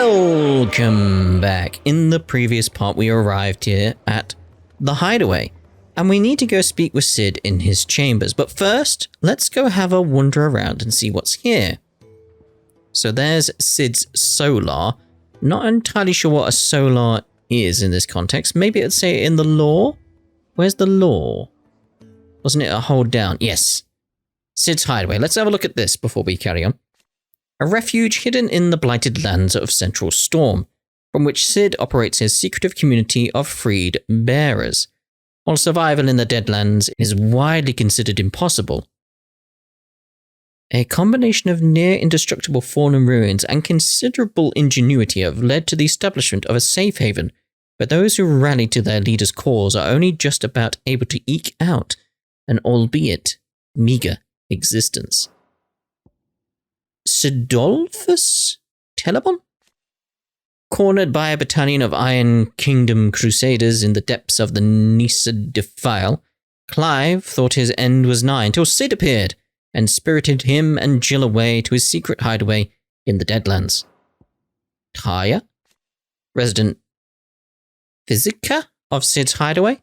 Welcome back. In the previous part, we arrived here at the Hideaway, and we need to go speak with Sid in his chambers. But first, let's go have a wander around and see what's here. So there's Sid's solar. Not entirely sure what a solar is in this context. Maybe it'd say in the lore? Where's the lore? Wasn't it a hold down? Yes. Sid's Hideaway. Let's have a look at this before we carry on. A refuge hidden in the blighted lands of Central Storm, from which Sid operates his secretive community of freed bearers. While survival in the Deadlands is widely considered impossible, a combination of near-indestructible fallen ruins and considerable ingenuity have led to the establishment of a safe haven where those who rally to their leader's cause are only just about able to eke out an albeit meager existence. Sidolphus Telebon? Cornered by a battalion of Iron Kingdom crusaders in the depths of the Nisa defile, Clive thought his end was nigh until Sid appeared and spirited him and Jill away to his secret hideaway in the Deadlands. Tarja, resident Physica of Sid's hideaway?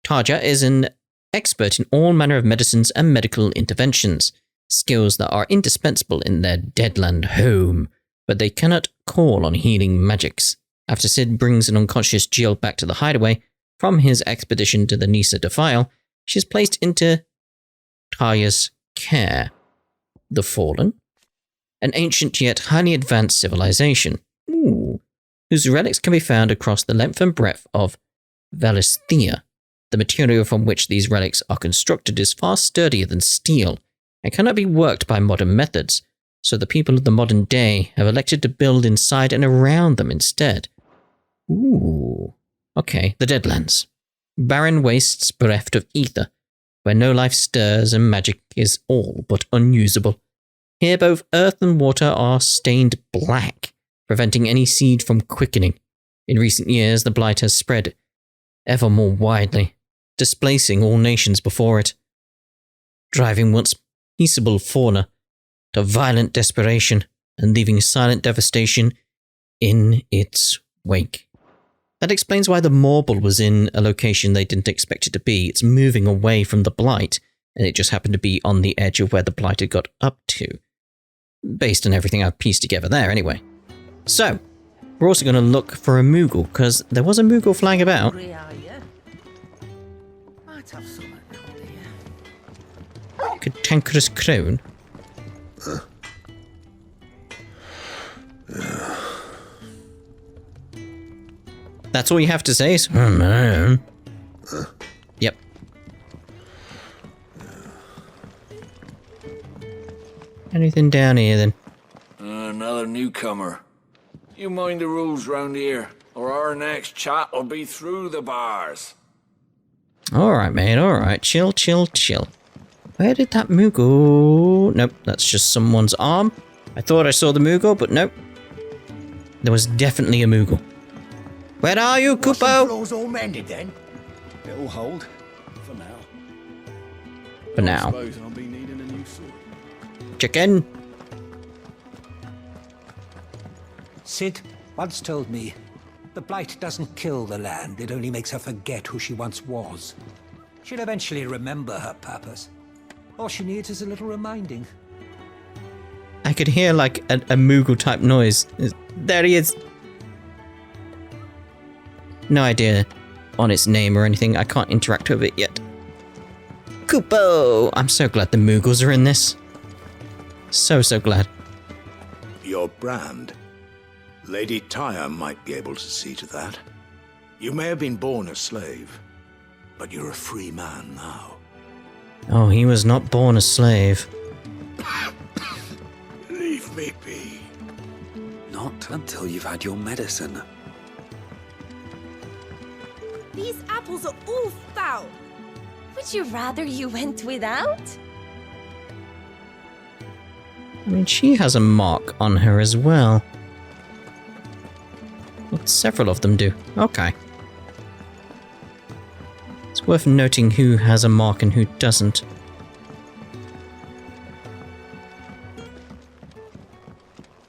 Tarja is an expert in all manner of medicines and medical interventions, skills that are indispensable in their Deadland home, but they cannot call on healing magics. After Sid brings an unconscious Jill back to the hideaway from his expedition to the Nisa defile, she is placed into Tarja's care. The Fallen? An ancient yet highly advanced civilization, whose relics can be found across the length and breadth of Valisthea. The material from which these relics are constructed is far sturdier than steel and cannot be worked by modern methods, so the people of the modern day have elected to build inside and around them instead. Okay, the Deadlands. Barren wastes bereft of ether, where no life stirs and magic is all but unusable. Here both earth and water are stained black, preventing any seed from quickening. In recent years, the blight has spread ever more widely, displacing all nations before it, driving once peaceable fauna to violent desperation and leaving silent devastation in its wake. That explains why the Morble was in a location they didn't expect it to be. It's moving away from the blight, and it just happened to be on the edge of where the blight had got up to. Based on everything I've pieced together there, anyway. So, we're also going to look for a Moogle, because there was a Moogle flying about. Cantankerous crone. That's all you have to say? Yep. Anything down here then? Another newcomer. You mind the rules round here, or our next chat will be through the bars. Alright, mate, alright. Chill, chill, chill. Where did that Moogle... Nope, that's just someone's arm. I thought I saw the Moogle, but nope. There was definitely a Moogle. Where are you, Kupo? Floors all mended then? It'll hold. For now. For now. I suppose I'll be needing a new sword. Chicken. Sid once told me, the blight doesn't kill the land, it only makes her forget who she once was. She'll eventually remember her purpose. All she needs is a little reminding. I could hear like a Moogle type noise. There he is. No idea on its name or anything. I can't interact with it yet. Kupo! I'm so glad the Moogles are in this. So glad. Your brand. Lady Tarja might be able to see to that. You may have been born a slave, but you're a free man now. Oh, he was not born a slave. Leave me be. Not until you've had your medicine. These apples are all foul. Would you rather you went without? I mean, she has a mark on her as well. Well, several of them do. Okay. It's worth noting who has a mark and who doesn't.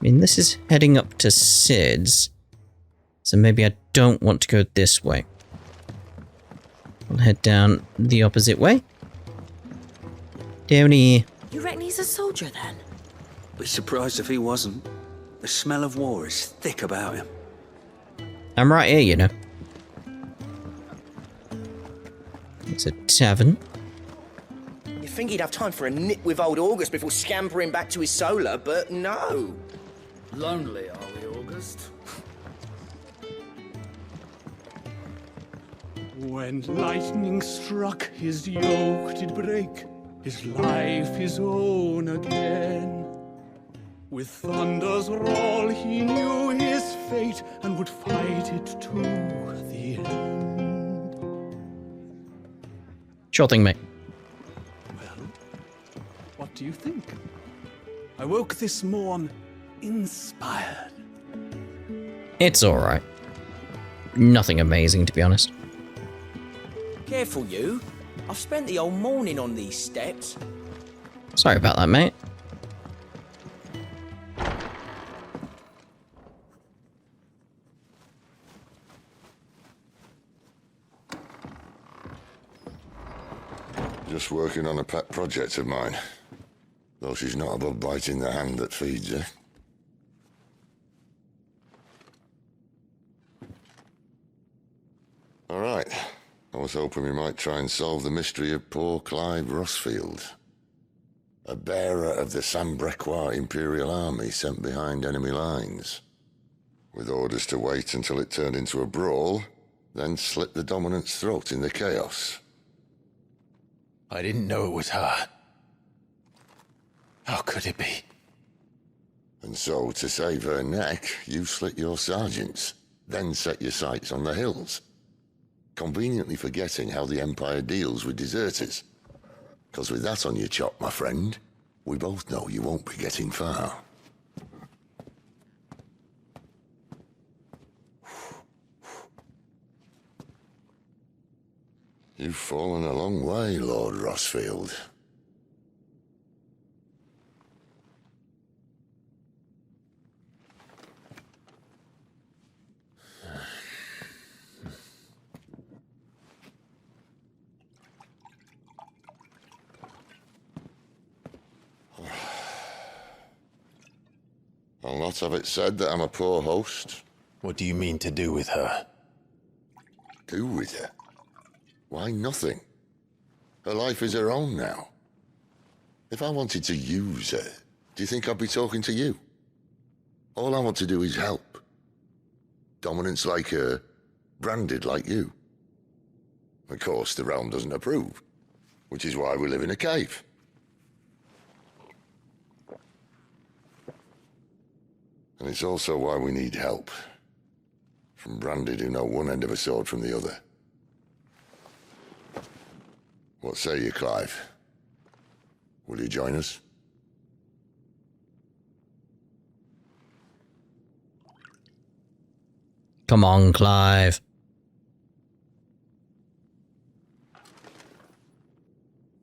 mean, this is heading up to Sid's, so maybe I don't want to go this way. I'll head down the opposite way. Downey. You reckon he's a soldier then? Be surprised if he wasn't. The smell of war is thick about him. I'm right here, you know. It's a tavern. You'd think he'd have time for a nip with old August before scampering back to his solar, but no. Lonely, are we, August? When lightning struck, his yoke did break, his life his own again. With thunder's roll, he knew his fate and would fight it to the end. Sure thing, mate. Well, what do you think? I woke this morn inspired. It's alright. Nothing amazing, to be honest. Careful, you. I've spent the whole morning on these steps. Sorry about that, mate. Just working on a pet project of mine. Though she's not above biting the hand that feeds her. All right. I was hoping we might try and solve the mystery of poor Clive Rossfield. A bearer of the Sambrequois Imperial Army sent behind enemy lines. With orders to wait until it turned into a brawl, then slit the dominant's throat in the chaos. I didn't know it was her. How could it be? And so, to save her neck, you slit your sergeants, then set your sights on the hills. Conveniently forgetting how the Empire deals with deserters. Because with that on your chop, my friend, we both know you won't be getting far. You've fallen a long way, Lord Rossfield. I'll not have it said that I'm a poor host. What do you mean to do with her? Do with her? Why, nothing. Her life is her own now. If I wanted to use her, do you think I'd be talking to you? All I want to do is help. Dominants like her, branded like you. Of course, the realm doesn't approve, which is why we live in a cave. And it's also why we need help. From branded who know one end of a sword from the other. What say you, Clive? Will you join us? Come on, Clive.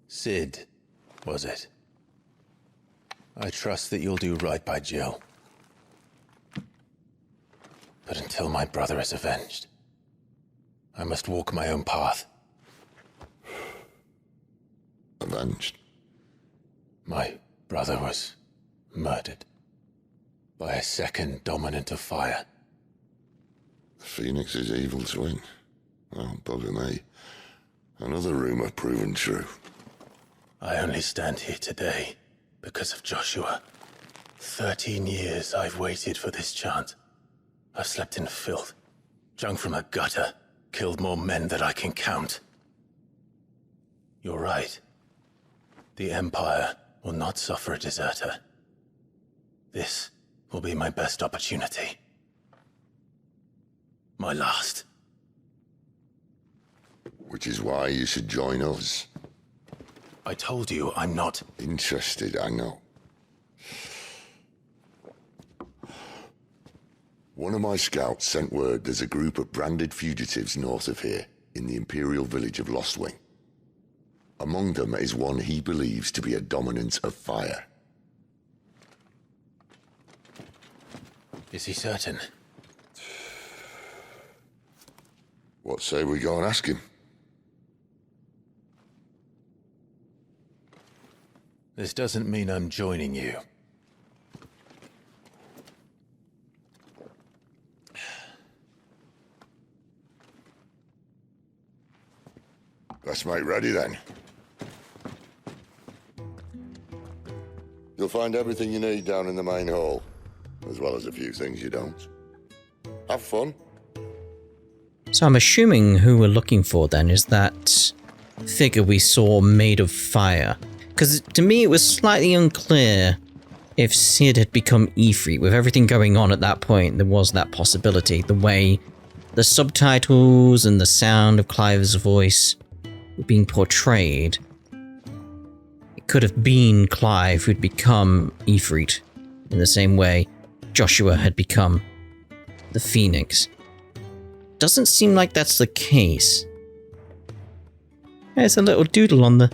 Sid, was it? I trust that you'll do right by Jill. But until my brother is avenged, I must walk my own path. Avenged? My brother was murdered by a second dominant of fire. The Phoenix's evil twin. Oh, bugger me. Another rumor proven true. I only stand here today because of Joshua. 13 years I've waited for this chance. I've slept in filth, drunk from a gutter, killed more men than I can count. You're right. The Empire will not suffer a deserter. This will be my best opportunity. My last. Which is why you should join us. I told you I'm not interested, I know. One of my scouts sent word there's a group of branded fugitives north of here, in the Imperial village of Lostwing. Among them is one he believes to be a dominant of fire. Is he certain? What say we go and ask him? This doesn't mean I'm joining you. Let's make ready then. You'll find everything you need down in the main hall, as well as a few things you don't. Have fun. So I'm assuming who we're looking for then is that figure we saw made of fire. Because to me it was slightly unclear if Sid had become Ifrit. With everything going on at that point, there was that possibility. The way the subtitles and the sound of Clive's voice were being portrayed. It could have been Clive who'd become Ifrit in the same way Joshua had become the Phoenix. Doesn't seem like that's the case. There's a little doodle on the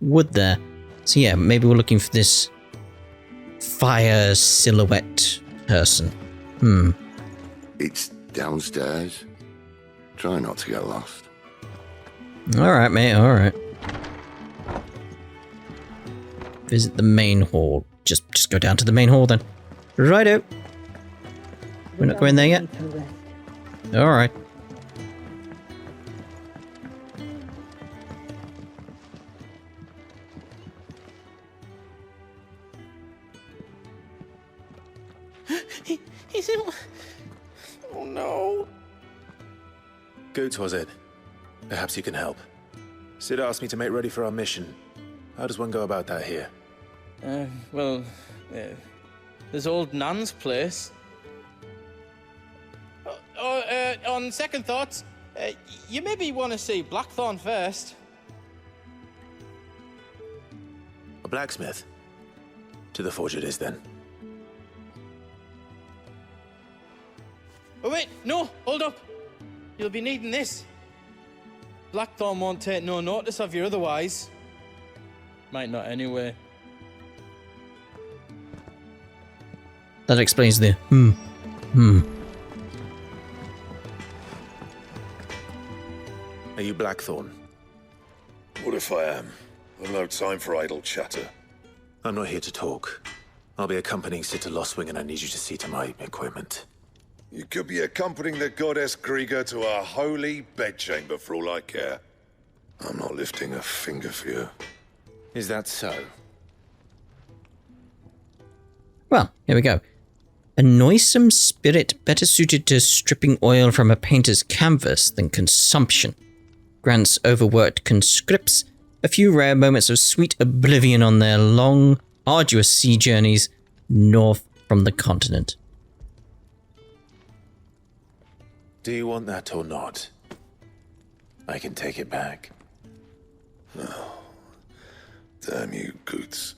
wood there. So yeah, maybe we're looking for this fire silhouette person. It's downstairs. Try not to get lost. Alright, mate, alright. Visit the main hall. Just go down to the main hall then. Righto. We're not going there yet? Alright. He's in... Oh no. Goots, was it? Perhaps you can help. Sid asked me to make ready for our mission. How does one go about that here? There's old Nan's place. On second thoughts, you maybe want to see Blackthorn first. A blacksmith? To the forge it is then. Oh wait, no, hold up. You'll be needing this. Blackthorn won't take no notice of you otherwise. Might not anyway. That explains the Are you Blackthorn? What if I am? I've no time for idle chatter. I'm not here to talk. I'll be accompanying Sid to Lostwing and I need you to see to my equipment. You could be accompanying the goddess Krieger to a holy bedchamber for all I care. I'm not lifting a finger for you. Is that so? Well, here we go. A noisome spirit better suited to stripping oil from a painter's canvas than consumption. Grants overworked conscripts a few rare moments of sweet oblivion on their long, arduous sea journeys north from the continent. Do you want that or not? I can take it back. Oh, damn you, Goots.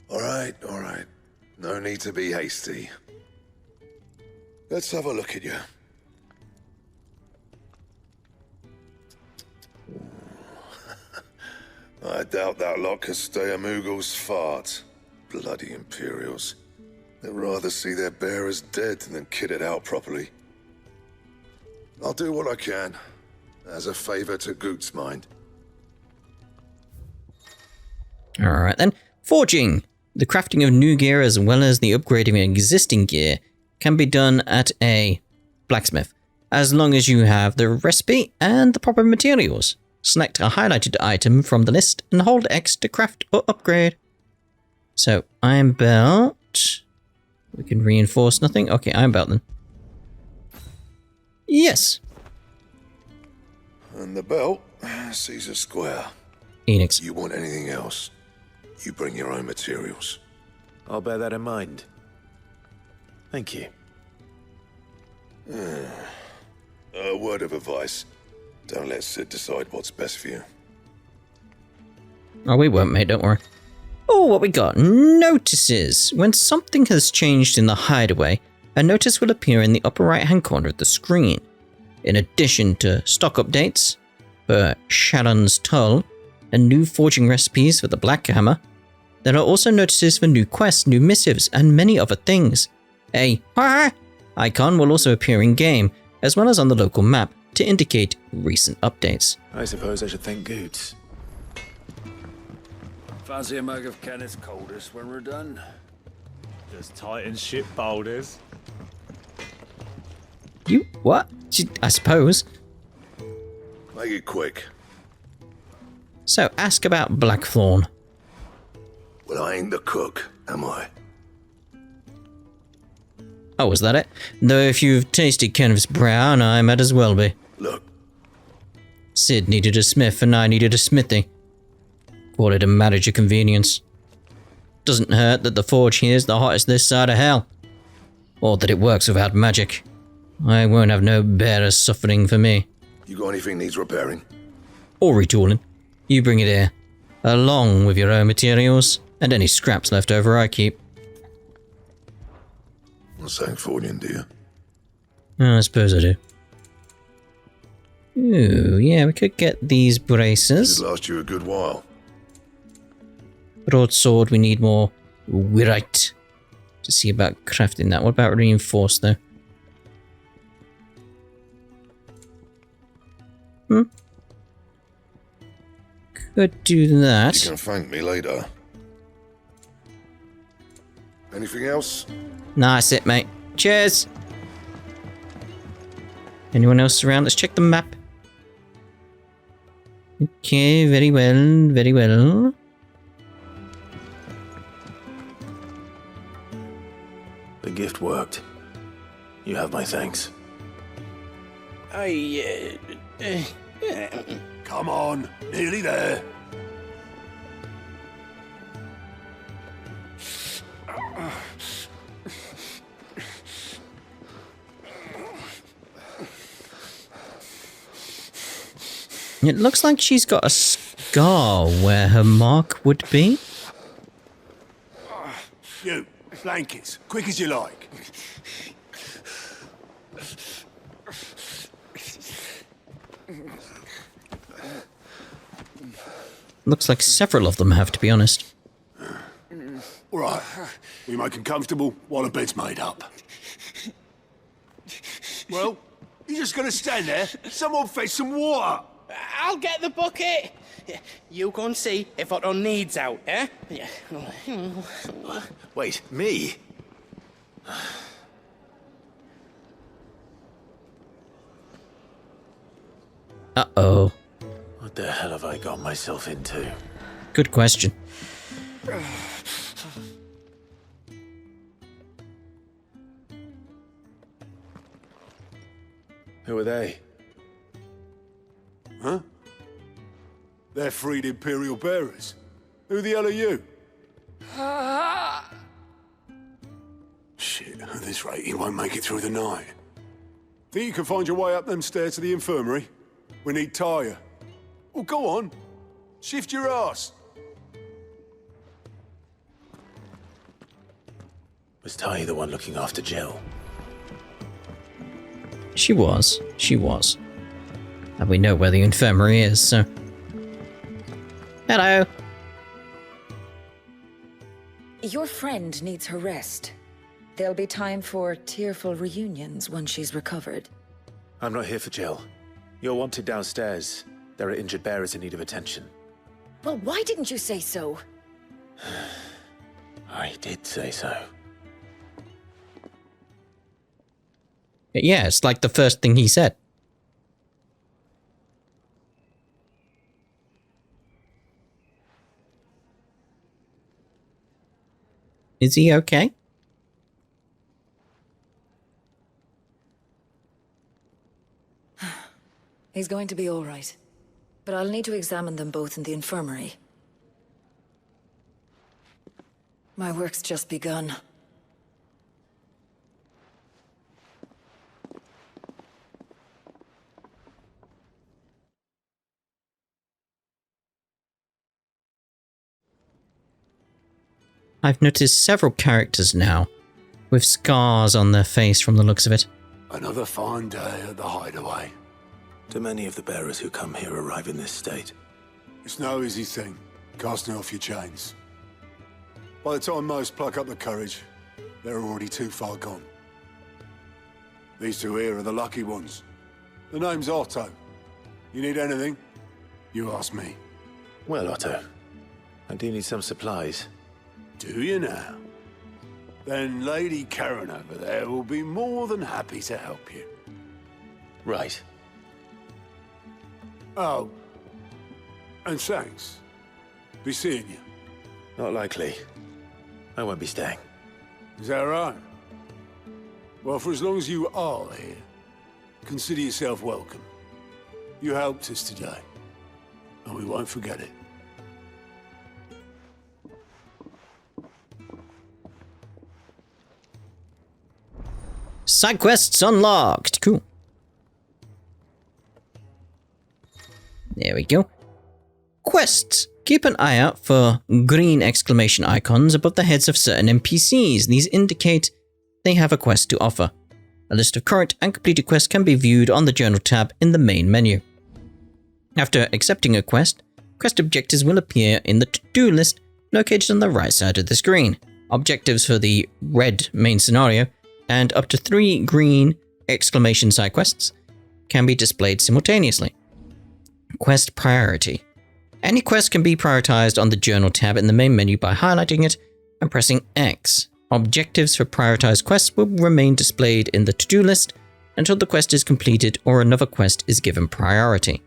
All right. No need to be hasty. Let's have a look at you. I doubt that lot could stay a Moogle's fart. Bloody Imperials. They'd rather see their bearers dead than kitted out properly. I'll do what I can, as a favor to Goot's mind. Alright then. Forging. The crafting of new gear as well as the upgrading of existing gear can be done at a blacksmith, as long as you have the recipe and the proper materials. Select a highlighted item from the list and hold X to craft or upgrade. So, iron belt. We can reinforce nothing. Okay, iron belt then. Yes. And the belt sees a square. Enix. You want anything else? You bring your own materials. I'll bear that in mind. Thank you. A word of advice. Don't let Sid decide what's best for you. Oh, we won't, mate, don't worry. Oh, what we got? Notices. When something has changed in the Hideaway, a notice will appear in the upper right-hand corner of the screen. In addition to stock updates for Shadow's Tull and new forging recipes for the Black Hammer, There are also notices for new quests, new missives, and many other things. A icon will also appear in-game, as well as on the local map, to indicate recent updates. I suppose I should thank Goots. Fancy a mug of Kenneth's coldest when we're done? Just tighten ship boulders. You what? I suppose. Make it quick. So, ask about Blackthorn. Well, I ain't the cook, am I? Oh, was that it? Though if you've tasted Kenneth's brown, I might as well be. Look. Sid needed a smith and I needed a smithy. Call it a marriage of convenience. Doesn't hurt that the forge here's the hottest this side of hell. Or that it works without magic. I won't have no bearers suffering for me. You got anything needs repairing? Or retooling. You bring it here. Along with your own materials, and any scraps left over I keep. Well, thanks for you, dear. I suppose I do. Ooh, yeah, we could get these braces. It'll last you a good while. Broadsword, we need more wyrite to see about crafting that. What about reinforced, though? Could do that. You can thank me later. Anything else? Nah, that's it, mate. Cheers! Anyone else around? Let's check the map. Okay, very well, very well. The gift worked. You have my thanks. Come on, nearly there. It looks like she's got a scar where her mark would be. You, blankets, quick as you like. Looks like several of them have, to be honest. All right, we make him comfortable while the bed's made up. Well, you're just gonna stand there? Someone fetch some water. I'll get the bucket. You go and see if Otto needs out, eh? Wait, me? Uh-oh. What the hell have I got myself into? Good question. Who are they? Huh? They're freed Imperial bearers. Who the hell are you? Shit, at this rate, he won't make it through the night. Think you can find your way up them stairs to the infirmary? We need Tarja. Well, go on. Shift your ass. Was Tarja the one looking after Jill? She was. She was. And we know where the infirmary is, so... Hello! Your friend needs her rest. There'll be time for tearful reunions once she's recovered. I'm not here for Jill. You're wanted downstairs. There are injured bearers in need of attention. Well, why didn't you say so? I did say so. Yeah, it's like the first thing he said. Is he okay? He's going to be all right. But I'll need to examine them both in the infirmary. My work's just begun. I've noticed several characters now, with scars on their face from the looks of it. Another fine day at the Hideaway. Do many of the bearers who come here arrive in this state? It's no easy thing, casting off your chains. By the time most pluck up the courage, they're already too far gone. These two here are the lucky ones. The name's Otto. You need anything? You ask me. Well, Otto, I do need some supplies. Do you now? Then Lady Karen over there will be more than happy to help you. Right. Oh. And thanks. Be seeing you. Not likely. I won't be staying. Is that right? Well, for as long as you are here, consider yourself welcome. You helped us today, and we won't forget it. Side quests unlocked. Cool. There we go. Quests. Keep an eye out for green exclamation icons above the heads of certain NPCs. These indicate they have a quest to offer. A list of current and completed quests can be viewed on the Journal tab in the main menu. After accepting a quest, quest objectives will appear in the to-do list located on the right side of the screen. Objectives for the red main scenario and up to 3 green exclamation side quests can be displayed simultaneously. Quest priority. Any quest can be prioritized on the Journal tab in the main menu by highlighting it and pressing X. Objectives for prioritized quests will remain displayed in the to-do list until the quest is completed or another quest is given priority.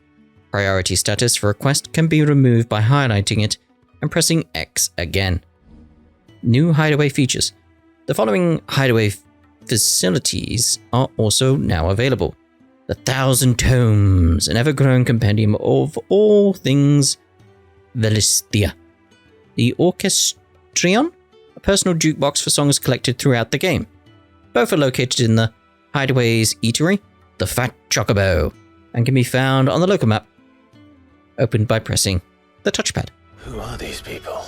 Priority status for a quest can be removed by highlighting it and pressing X again. New Hideaway features. The following Hideaway facilities are also now available. The 1,000 Tomes, an ever-growing compendium of all things Velistia. The Orchestrion, a personal jukebox for songs collected throughout the game. Both are located in the Hideaway's eatery, the Fat Chocobo, and can be found on the local map, opened by pressing the touchpad. Who are these people?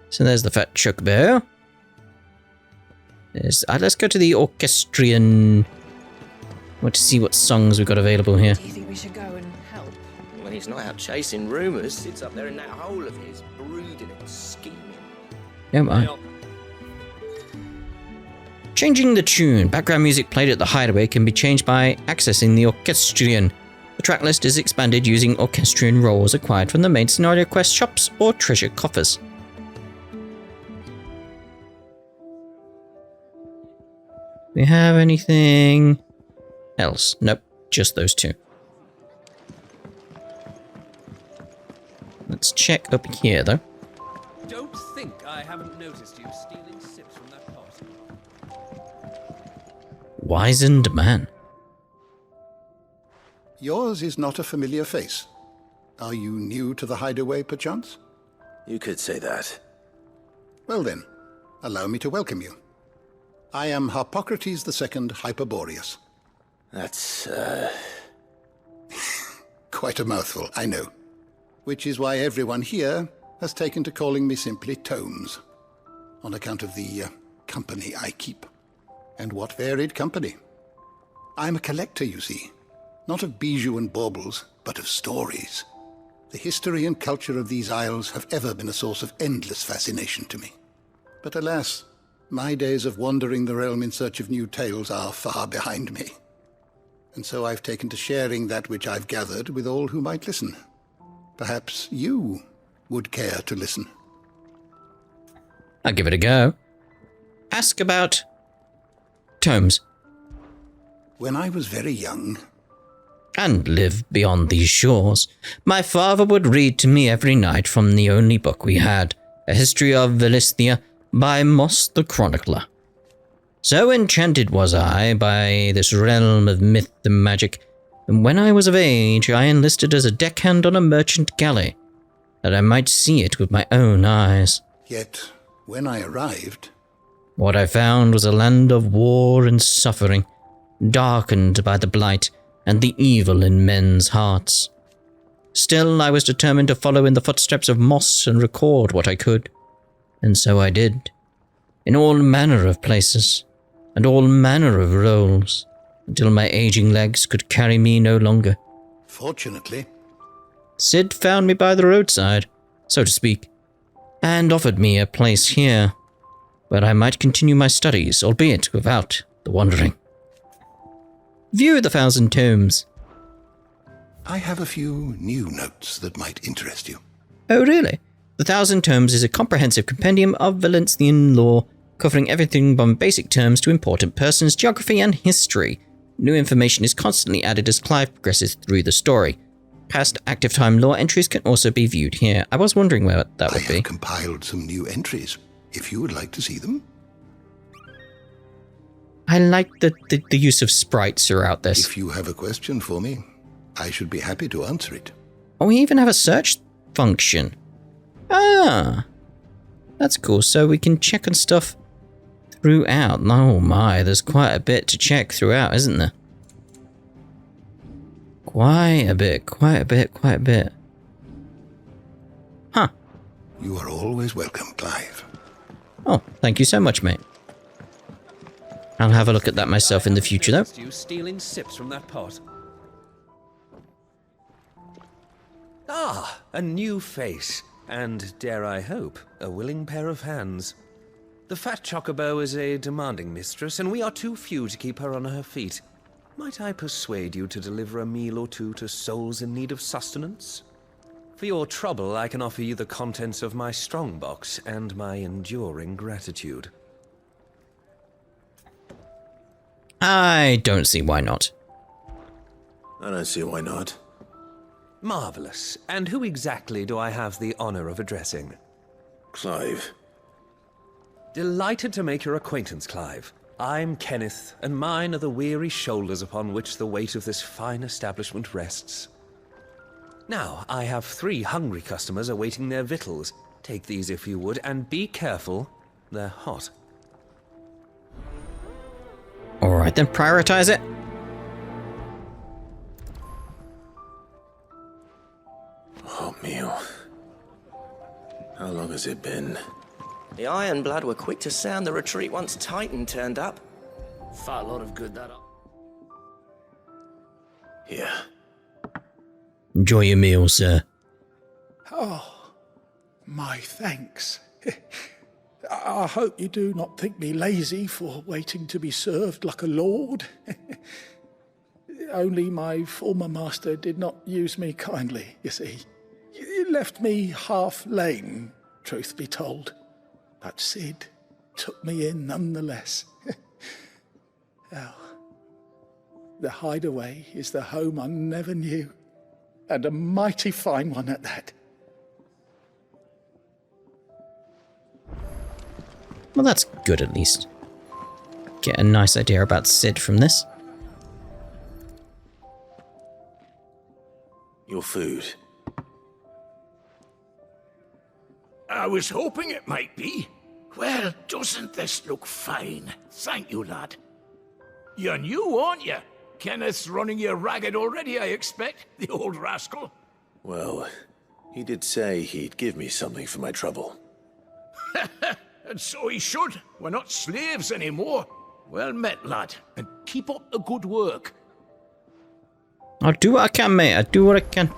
So there's the Fat Chocobo. Let's go to the Orchestrion. Want to see what songs we've got available here. Do you think we should go and help? When he's not out chasing rumours, sits up there in that hole of his, brooding and scheming. Am I? Changing the tune. Background music played at the Hideaway can be changed by accessing the Orchestrion. The track list is expanded using Orchestrion roles acquired from the main scenario quest shops or treasure coffers. We have anything else? Nope, just those two. Let's check up here, though. Don't think I haven't noticed you stealing sips from that pot. Wizened man. Yours is not a familiar face. Are you new to the Hideaway, perchance? You could say that. Well then, allow me to welcome you. I am Harpocrates II Hyperboreus. That's, Quite a mouthful, I know. Which is why everyone here has taken to calling me simply Tomes, on account of the company I keep. And what varied company. I'm a collector, you see. Not of bijou and baubles, but of stories. The history and culture of these isles have ever been a source of endless fascination to me. But alas, my days of wandering the realm in search of new tales are far behind me. And so I've taken to sharing that which I've gathered with all who might listen. Perhaps you would care to listen. I'll give it a go. Ask about tomes. When I was very young, and live beyond these shores, my father would read to me every night from the only book we had, A History of Velistia by Moss the Chronicler. So enchanted was I by this realm of myth and magic, and when I was of age, I enlisted as a deckhand on a merchant galley, that I might see it with my own eyes. Yet, when I arrived, what I found was a land of war and suffering, darkened by the blight and the evil in men's hearts. Still, I was determined to follow in the footsteps of Moss and record what I could. And so I did, in all manner of places, and all manner of roles, until my aging legs could carry me no longer. Fortunately, Sid found me by the roadside, so to speak, and offered me a place here where I might continue my studies, albeit without the wandering. View the 1,000 tomes. I have a few new notes that might interest you. Oh, really? The 1,000 tomes is a comprehensive compendium of Valencian lore, covering everything from basic terms to important persons, geography, and history. New information is constantly added as Clive progresses through the story. Past active time lore entries can also be viewed here. I was wondering where that would be. I have compiled some new entries, if you would like to see them. I like the use of sprites throughout this. If you have a question for me, I should be happy to answer it. Oh, we even have a search function. Ah, that's cool. So we can check on stuff throughout. Oh my, there's quite a bit to check throughout, isn't there? Quite a bit. Huh. You are always welcome, Clive. Oh, thank you so much, mate. I'll have a look at that myself in the future, though. You stealing sips from that pot. Ah, a new face, and dare I hope, a willing pair of hands. The fat chocobo is a demanding mistress, and we are too few to keep her on her feet. Might I persuade you to deliver a meal or two to souls in need of sustenance? For your trouble, I can offer you the contents of my strongbox and my enduring gratitude. I don't see why not. I don't see why not. Marvelous. And who exactly do I have the honor of addressing? Clive. Delighted to make your acquaintance, Clive. I'm Kenneth, and mine are the weary shoulders upon which the weight of this fine establishment rests. Now, I have 3 hungry customers awaiting their victuals. Take these if you would, and be careful, they're hot. Alright then, prioritize it. Hot meal. How long has it been? The Ironblood were quick to sound the retreat once Titan turned up. Fat lot of good that up. Here. Enjoy your meal, sir. Oh, my thanks. I hope you do not think me lazy for waiting to be served like a lord. Only my former master did not use me kindly, you see. He left me half lame, truth be told. But Sid took me in nonetheless. Well, the Hideaway is the home I never knew, and a mighty fine one at that. Well, that's good at least. Get a nice idea about Sid from this. Your food. I was hoping it might be. Well, doesn't this look fine? Thank you, lad. You're new, aren't you? Kenneth's running you ragged already, I expect, the old rascal. Well, he did say he'd give me something for my trouble. And so he should. We're not slaves anymore. Well met, lad, and keep up the good work. I'll do what I can, mate. I do what I can.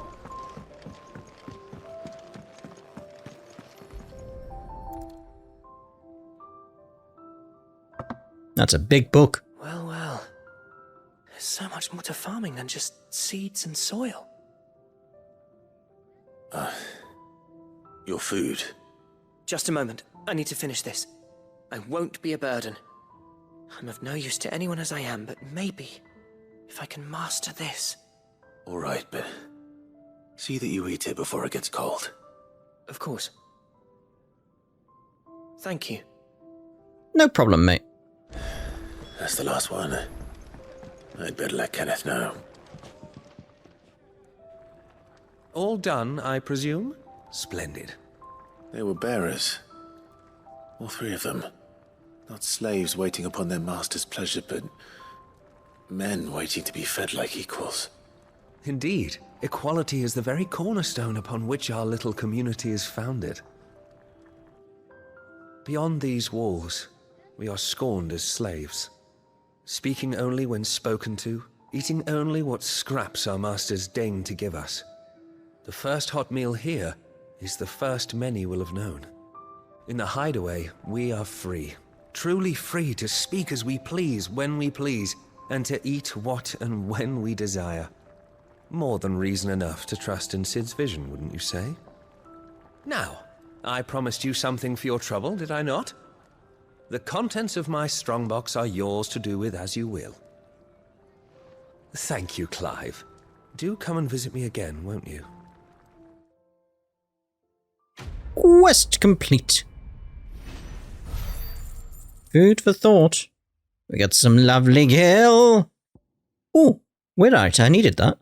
That's a big book. Well, well. There's so much more to farming than just seeds and soil. Your food. Just a moment. I need to finish this. I won't be a burden. I'm of no use to anyone as I am, but maybe if I can master this. All right, but see that you eat it before it gets cold. Of course. Thank you. No problem, mate. That's the last one. I'd better let Kenneth know. All done, I presume? Splendid. They were bearers. All 3 of them. Not slaves waiting upon their master's pleasure, but men waiting to be fed like equals. Indeed. Equality is the very cornerstone upon which our little community is founded. Beyond these walls, we are scorned as slaves. Speaking only when spoken to, eating only what scraps our masters deign to give us. The first hot meal here is the first many will have known. In the Hideaway, we are free. Truly free to speak as we please, when we please, and to eat what and when we desire. More than reason enough to trust in Sid's vision, wouldn't you say? Now, I promised you something for your trouble, did I not? The contents of my strongbox are yours to do with as you will. Thank you, Clive. Do come and visit me again, won't you? Quest complete. Food for thought. We got some lovely gil. Oh, we're right, I needed that.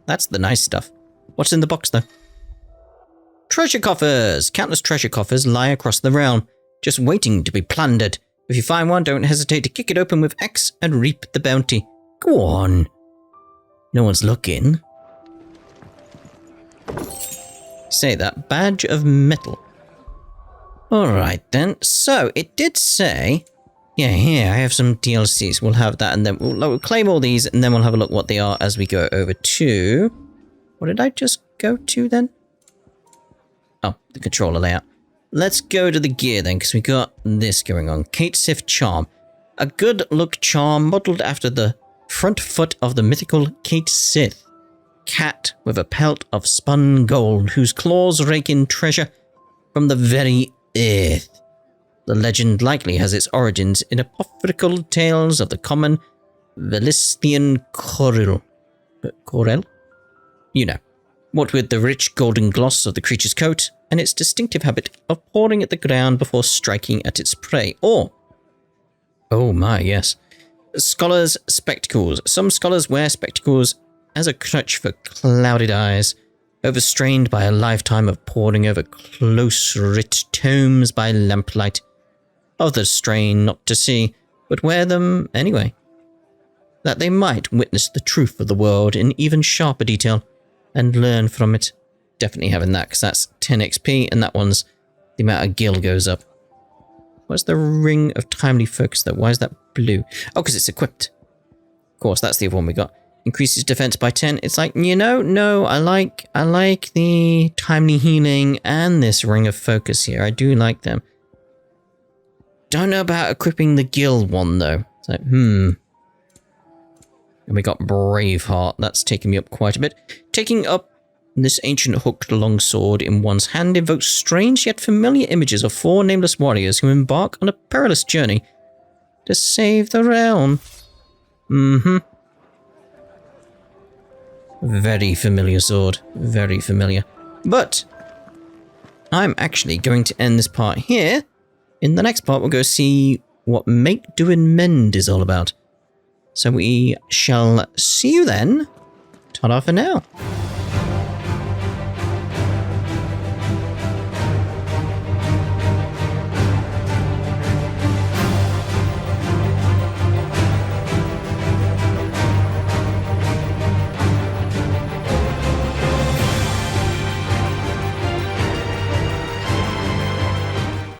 That's the nice stuff. What's in the box, though? Treasure coffers! Countless treasure coffers lie across the realm, just waiting to be plundered. If you find one, don't hesitate to kick it open with X and reap the bounty. Go on. No one's looking. Say that. Badge of metal. Alright then. So, it did say... Yeah, here, I have some DLCs. We'll have that and then we'll claim all these and then we'll have a look what they are as we go over to... What did I just go to then? Oh, the controller layout. Let's go to the gear then, because we got this going on. Kate Sith Charm. A good look charm modelled after the front foot of the mythical Kate Sith. Cat with a pelt of spun gold, whose claws rake in treasure from the very earth. The legend likely has its origins in apocryphal tales of the common Velisthian Corel. Corel? You know. What with the rich golden gloss of the creature's coat and its distinctive habit of pawing at the ground before striking at its prey. Or, oh my, yes, scholars' spectacles. Some scholars wear spectacles as a crutch for clouded eyes, overstrained by a lifetime of poring over close-writ tomes by lamplight. Others strain not to see, but wear them anyway, that they might witness the truth of the world in even sharper detail, and learn from it. Definitely having that, because that's 10 XP, and that one's the amount of gil goes up. What's the ring of timely focus, though? Why is that blue? Oh, because it's equipped. Of course, that's the other one we got. Increases defense by 10. It's like, you know, no, I like the timely healing and this ring of focus here. I do like them. Don't know about equipping the gil one, though. It's like, And we got Braveheart. That's taking me up quite a bit. Taking up this ancient hooked longsword in one's hand invokes strange yet familiar images of 4 nameless warriors who embark on a perilous journey to save the realm. Very familiar sword. Very familiar. But I'm actually going to end this part here. In the next part, we'll go see what Make, Do, and Mend is all about. So we shall see you then. Ta-da for now.